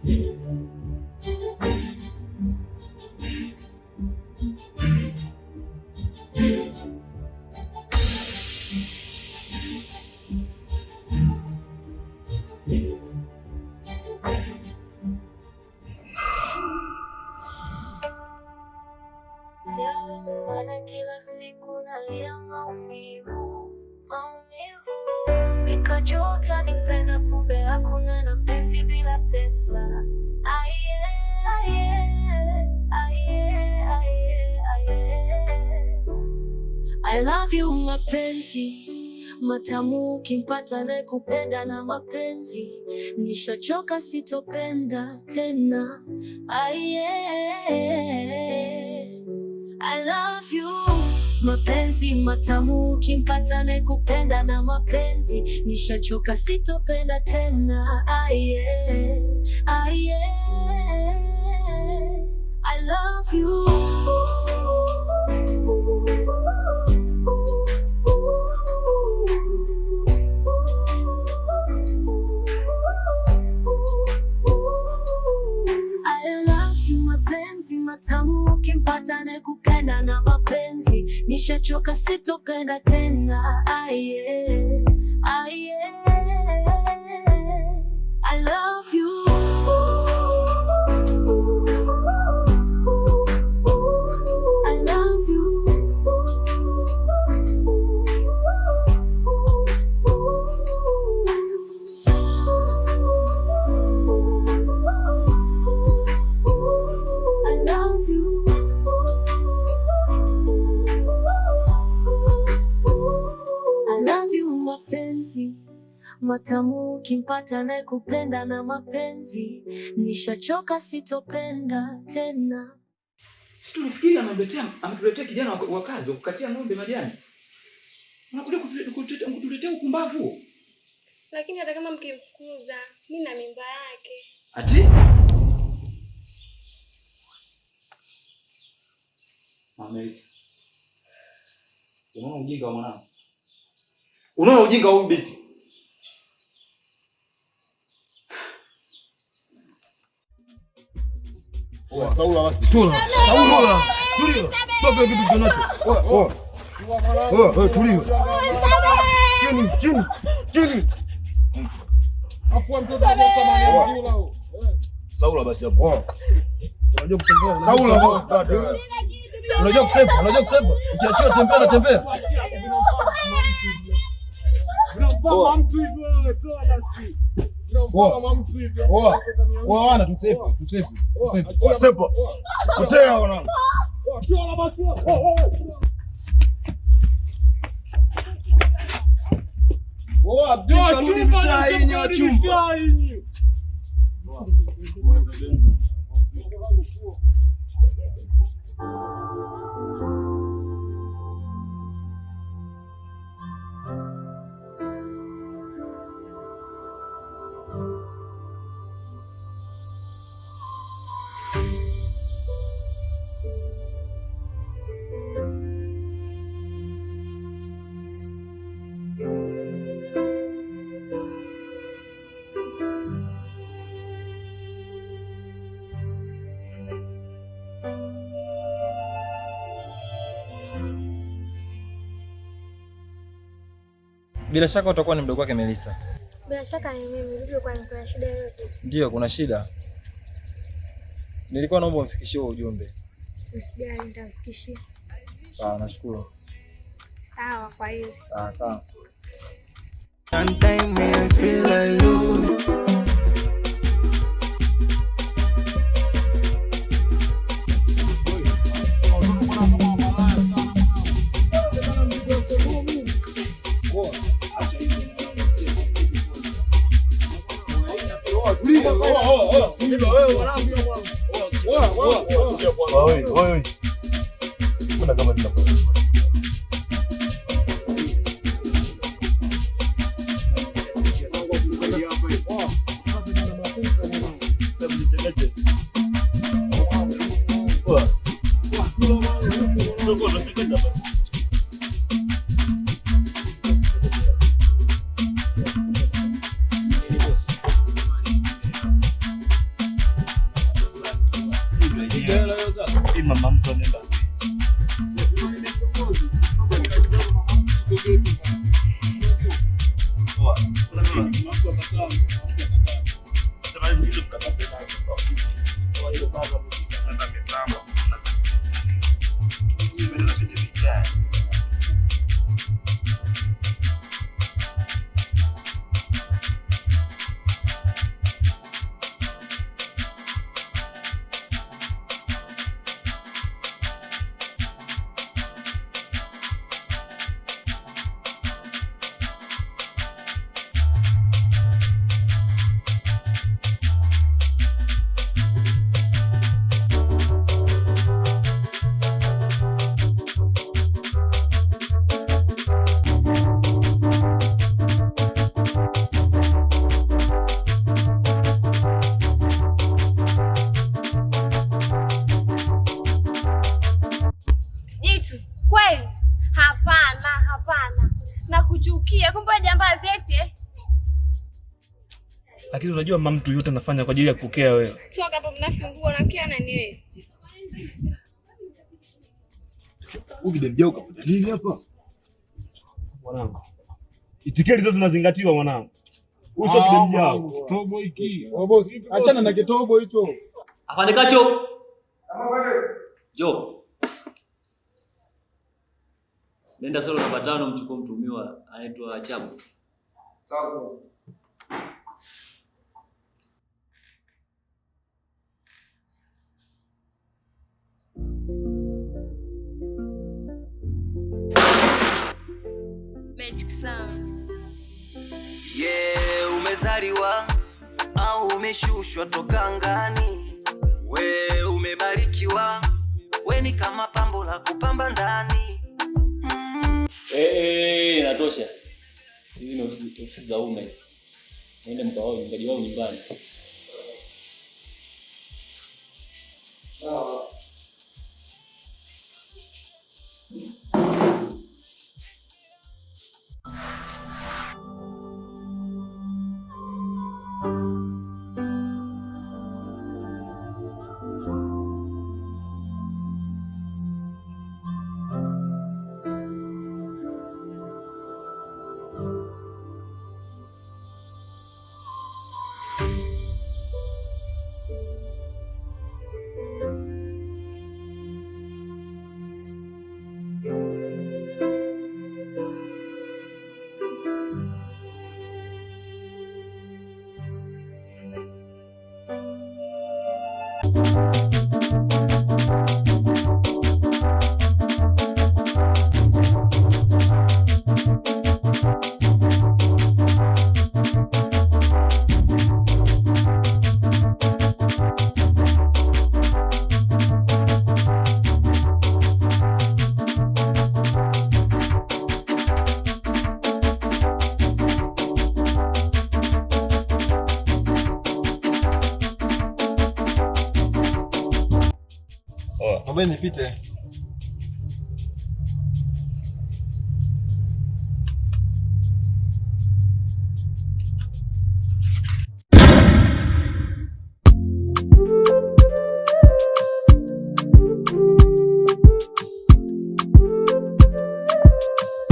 Maana kila siku nalia maumivu, nikajua utanipenda, kumbe hakuna na penzi bila pesa. I love you mapenzi matamu, ukimpata nakupenda na mapenzi, nishachoka sitopenda tena. I love you mapenzi matamu, ukimpata nakupenda na mapenzi, nishachoka sitopenda tena. I love you. Matamu, ukimpata nakupenda na mapenzi, nishachoka sitopenda tena. I love you. I love you. Matamu, ukimpata nakupenda na mapenzi, nishachoka sitopenda tena. Situfikiri ametuletea kijana wa kazi wa kukatia ng'ombe majani. Unakuja kutuletea upumbavu. Lakini hata kama mkimfukuza, mimi na mimba yake. Ati? Amelisa. Unaona ujinga wa mwanangu? Unaona ujinga wa binti? Saula basi. Tula. Saula. Tulia. Toka kitu chochote. Tulia. Chini. Hapo mtoto anasamani Saula. Saula basi hapo. Unajua kusema Saula bado. Unajua kusema. Ukiachia tembea. Unampa mtu hivyo, toa basi. Wana tusefu. Sepo. Potea wanangu. Bila shaka utakuwa ni mdogo wake Melissa. Bila shaka ni mimi. Ndio, kwa kuna shida yoyote? Ndio, kuna shida. Nilikuwa naomba umfikishie ujumbe. Usijali, nitamfikishia. Sawa, nashukuru. Sawa, kwa hiyo. Sawa. Sometimes I feel alone. Kweli? Hapana. Nakuchukia. Kumbe jambazi eti. Lakini unajua mama, mtu yote anafanya kwa ajili ya kukea wewe. Toka hapo mnafungua na kia nani wewe? Ukidemjao kapata nini hapa? Mwanangu. Itikeli zote zinazingatiwa mwanangu. Uso kidemjao. Kitobo hiki. Boss, achana na kitobo hicho. Afande Kacho. Jo. Nenda solo namba 5 mchukue mtumiwa anaitwa Chabu. Sawa. Magic sound. Yeah, umezaliwa au umeshushwa toka angani? We umebarikiwa, we ni kama pambo la kupamba ndani. Inatosha. Hizi ni ofisi za umma hizi. Nenda mkao nyumbani wao nyumbani. Sawa. Mbona nipite?